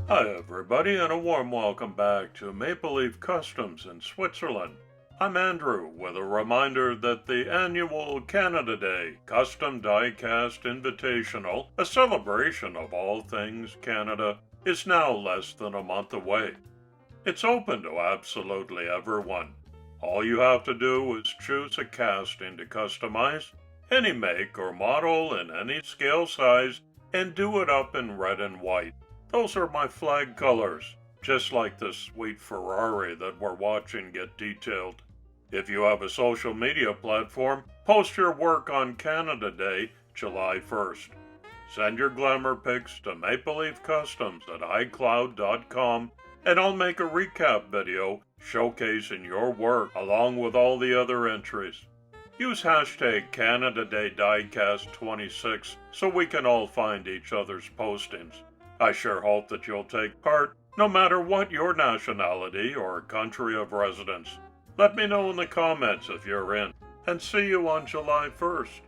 Hi everybody and a warm welcome back to MapleLeaf Customs in Switzerland. I'm Andrew with a reminder that the annual Canada Day Custom Die-Cast Invitational, a celebration of all things Canada, is now less than a month away. It's open to absolutely everyone. All you have to do is choose a casting to customize, any make or model in any scale size, and do it up in red and white. Those are my flag colors, just like this sweet Ferrari that we're watching get detailed. If you have a social media platform, post your work on Canada Day, July 1st. Send your glamour pics to MapleLeafCustoms at iCloud.com and I'll make a recap video showcasing your work along with all the other entries. Use hashtag Canada Day Diecast 26 so we can all find each other's postings. I sure hope that you'll take part, no matter what your nationality or country of residence. Let me know in the comments if you're in, and see you on July 1st.